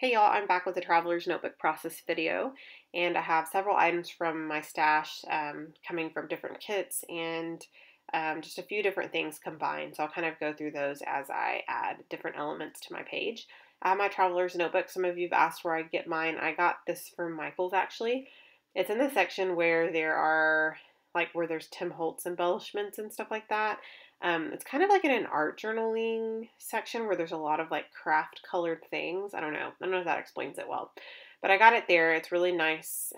Hey y'all, I'm back with a Traveler's Notebook process video, and I have several items from my stash coming from different kits and just a few different things combined. So I'll kind of go through those as I add different elements to my page. I have my Traveler's Notebook. Some of you have asked where I get mine. I got this from Michael's actually. It's in the section where there are where there's Tim Holtz embellishments and stuff like that. It's kind of like in an art journaling section where there's a lot of like craft colored things. I don't know. I don't know if that explains it well, but I got it there. It's really nice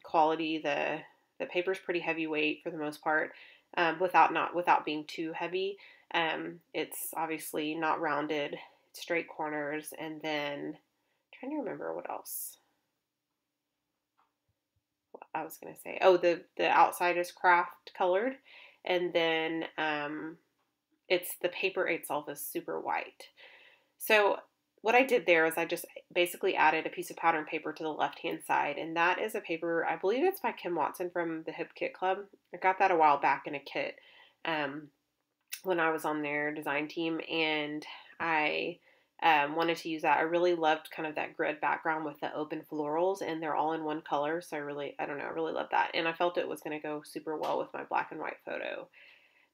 quality. The paper's pretty heavyweight for the most part, without being too heavy. It's obviously not rounded, straight corners, and then I'm trying to remember what else I was gonna say. Oh, the outside is craft colored, and then it's the paper itself is super white. So what I did there is I just basically added a piece of pattern paper to the left-hand side, and that is a paper, I believe it's by Kim Watson from the Hip Kit Club. I got that a while back in a kit when I was on their design team, and I wanted to use that. I really loved kind of that grid background with the open florals, and they're all in one color, so I don't know, I really love that, and I felt it was going to go super well with my black and white photo.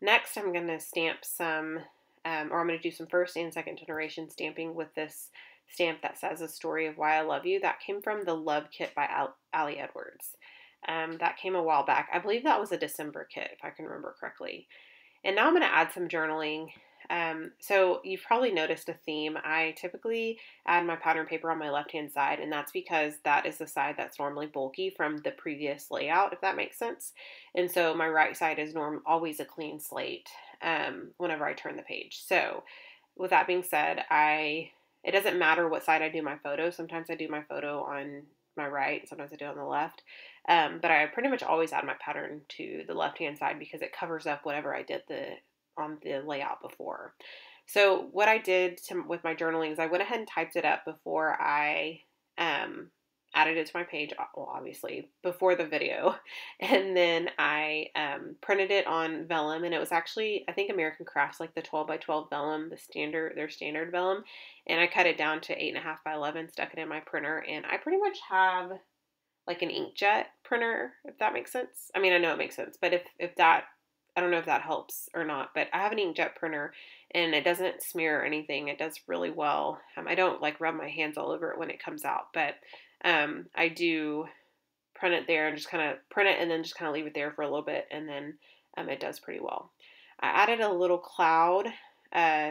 Next, I'm going to stamp some, or I'm going to do some first and second generation stamping with this stamp that says "A Story of Why I Love You." That came from the Love Kit by Ali Edwards. That came a while back. I believe that was a December kit, if I can remember correctly. And now I'm going to add some journaling. So you've probably noticed a theme. I typically add my pattern paper on my left-hand side, and that's because that is the side that's normally bulky from the previous layout, if that makes sense. And so my right side is always a clean slate whenever I turn the page. So with that being said, it doesn't matter what side I do my photo. Sometimes I do my photo on my right, sometimes I do it on the left. But I pretty much always add my pattern to the left-hand side because it covers up whatever I did on the layout before. So what I did with my journaling is I went ahead and typed it up before I added it to my page, well, obviously, before the video. And then I printed it on vellum, and it was actually, I think American Crafts, like the 12 by 12 vellum, their standard vellum. And I cut it down to 8.5 by 11, stuck it in my printer, and I pretty much have like an inkjet printer, if that makes sense. I mean, I know it makes sense, but if that, I don't know if that helps or not, but I have an inkjet printer and it doesn't smear or anything. It does really well. I don't like rub my hands all over it when it comes out, but I do print it there and just kind of print it and then just kind of leave it there for a little bit, and then it does pretty well. I added a little cloud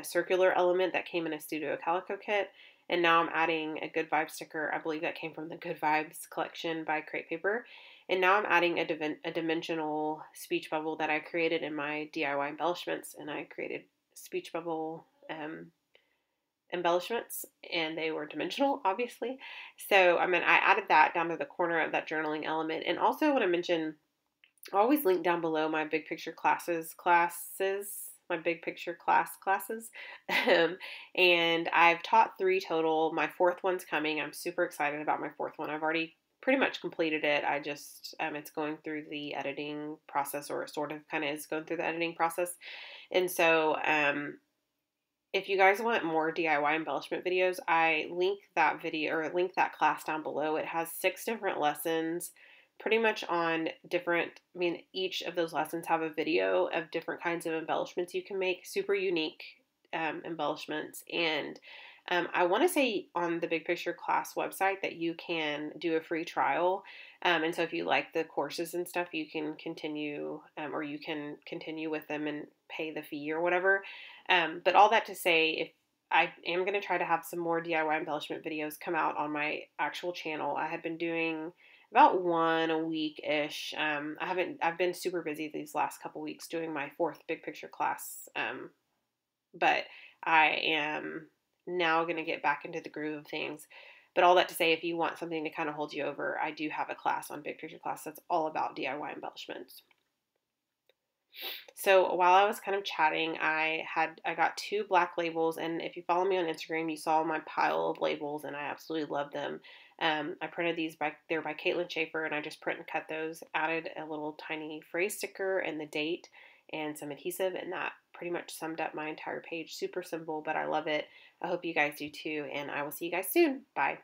circular element that came in a Studio Calico kit, and now I'm adding a Good Vibes sticker. I believe that came from the Good Vibes collection by Crate Paper. And now I'm adding a dimensional speech bubble that I created in my DIY embellishments, and I created speech bubble embellishments, and they were dimensional, obviously. So I added that down to the corner of that journaling element. And also, I want to mention, I always link down below my big picture classes, my big picture classes. And I've taught 3 total. My 4th one's coming. I'm super excited about my 4th one. I've already pretty much completed it. I just, it's going through the editing process, or it sort of kind of is going through the editing process. And so, if you guys want more DIY embellishment videos, I link that video, or link that class down below. It has 6 different lessons, pretty much on different, each of those lessons have a video of different kinds of embellishments you can make, super unique embellishments. And I want to say on the Big Picture class website that you can do a free trial. And so if you like the courses and stuff, you can continue, or you can continue with them and pay the fee or whatever. But all that to say, if I am going to try to have some more DIY embellishment videos come out on my actual channel. I had been doing about 1 a week-ish. I've been super busy these last couple weeks doing my 4th Big Picture class. But I am now going to get back into the groove of things. But all that to say, if you want something to kind of hold you over, I do have a class on Big Picture Class that's all about DIY embellishments. So while I was kind of chatting, I got 2 black labels, and if you follow me on Instagram, you saw my pile of labels, and I absolutely love them. I printed these they're by Caitlin Schaefer, and I just print and cut those, added a little tiny phrase sticker and the date, and some adhesive, and that pretty much summed up my entire page. Super simple, but I love it. I hope you guys do too, and I will see you guys soon. Bye.